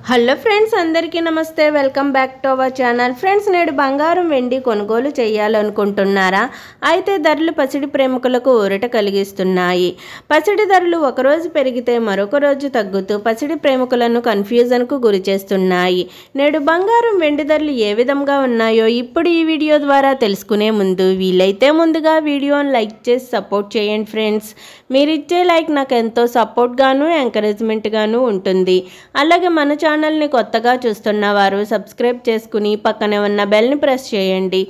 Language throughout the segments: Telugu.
హలో ఫ్రెండ్స్, అందరికీ నమస్తే. Welcome back to our channel. Friends, నేడు బంగారం వెండి కొనుగోలు చేయాలనుకుంటున్నారా? అయితే ధరలు పసిడి ప్రేమికులకు ఊరట కలిగిస్తున్నాయి. పసిడి ధరలు ఒకరోజు పెరిగితే మరొక రోజు తగ్గుతూ పసిడి ప్రేమికులను కన్ఫ్యూజన్కు గురి చేస్తున్నాయి. నేడు బంగారం వెండి ధరలు ఏ విధంగా ఉన్నాయో ఇప్పుడు ఈ వీడియో ద్వారా తెలుసుకునే ముందు వీలైతే ముందుగా వీడియోని లైక్ చేసి సపోర్ట్ చేయండి ఫ్రెండ్స్. మీరిచ్చే లైక్ నాకు ఎంతో సపోర్ట్గాను ఎంకరేజ్మెంట్గాను ఉంటుంది. అలాగే మన ఛానల్ని కొత్తగా చూస్తున్న వారు సబ్స్క్రైబ్ చేసుకుని పక్కనే ఉన్న బెల్ని ప్రెస్ చేయండి.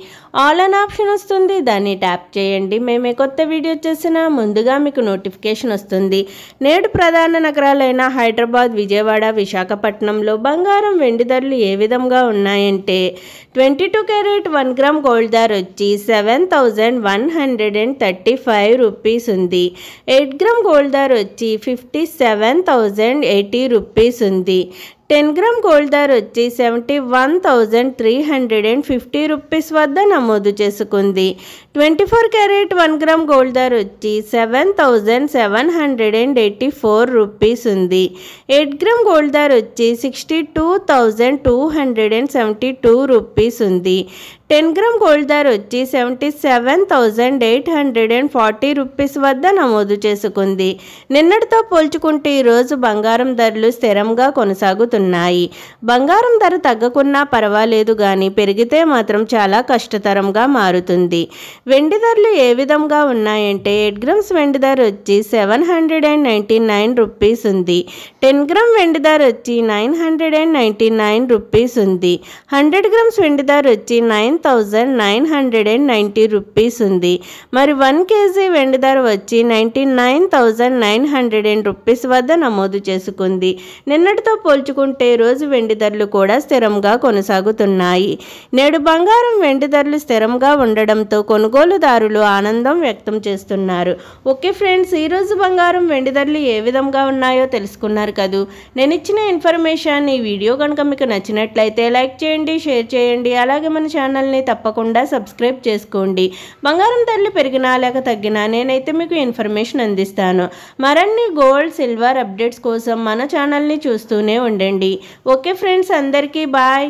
ఆల్ అన్ ఆప్షన్ వస్తుంది, దాన్ని ట్యాప్ చేయండి. మేమే కొత్త వీడియో చేసినా ముందుగా మీకు నోటిఫికేషన్ వస్తుంది. నేడు ప్రధాన నగరాలైన హైదరాబాద్, విజయవాడ, విశాఖపట్నంలో బంగారం వెండి ధరలు ఏ విధంగా ఉన్నాయంటే 22 క్యారెట్ 1 గ్రామ్ గోల్డ్ ధర వచ్చి 7,135 రూపీస్ ఉంది. 8 గ్రామ్ గోల్డ్ ధర వచ్చి 57,080 రూపీస్ ఉంది. 10 గ్రామ్ గోల్డ్ ధర వచ్చి 71,350 రూపీస్ వద్ద నమోదు చేసుకుంది. 24 క్యారెట్ 1 గ్రామ్ గోల్డ్ ధర వచ్చి 7,784 రూపీస్ ఉంది. 8 గ్రామ్ గోల్డ్ ధర వచ్చి 62,272 రూపీస్ ఉంది. 10 గ్రామ్ గోల్డ్ ధర వచ్చి 77,840 రూపీస్ వద్ద నమోదు చేసుకుంది. నిన్నటితో పోల్చుకుంటే ఈరోజు బంగారం ధరలు స్థిరంగా కొనసాగుతున్నాయి. బంగారం ధర తగ్గకున్నా పర్వాలేదు కానీ పెరిగితే మాత్రం చాలా కష్టతరంగా మారుతుంది. వెండి ధరలు ఏ విధంగా ఉన్నాయంటే 8 గ్రామ్స్ వెండి ధర వచ్చి 799 రూపీస్ ఉంది. 10 గ్రామ్ వెండి ధర వచ్చి 999 రూపీస్ ఉంది. 100 గ్రామ్స్ వెండి ధర వచ్చి 9,990 రూపీస్ ఉంది. మరి 1 కేజీ వెండి ధర వచ్చి 99,900 రూపీస్ వద్ద నమోదు చేసుకుంది. నిన్నటితో పోల్చుకుంటే రోజు వెండి ధరలు కూడా స్థిరంగా కొనసాగుతున్నాయి. నేడు బంగారం వెండి ధరలు స్థిరంగా ఉండడంతో కొనుగోలుదారులు ఆనందం వ్యక్తం చేస్తున్నారు. ఓకే ఫ్రెండ్స్, ఈరోజు బంగారం వెండి ధరలు ఏ విధంగా ఉన్నాయో తెలుసుకున్నారు కదూ. నేను ఇచ్చిన ఇన్ఫర్మేషన్ ఈ వీడియో కనుక మీకు నచ్చినట్లయితే లైక్ చేయండి, షేర్ చేయండి. అలాగే మన ఛానల్ని తప్పకుండా సబ్స్క్రైబ్ చేసుకోండి. బంగారం ధరలు పెరిగినా లేక తగ్గినా నేనైతే మీకు ఇన్ఫర్మేషన్ అందిస్తాను. మరిన్ని గోల్డ్, సిల్వర్ అప్డేట్స్ కోసం మన ఛానల్ని చూస్తూనే ఉండండి. ఓకే ఫ్రెండ్స్, అందరికీ బాయ్.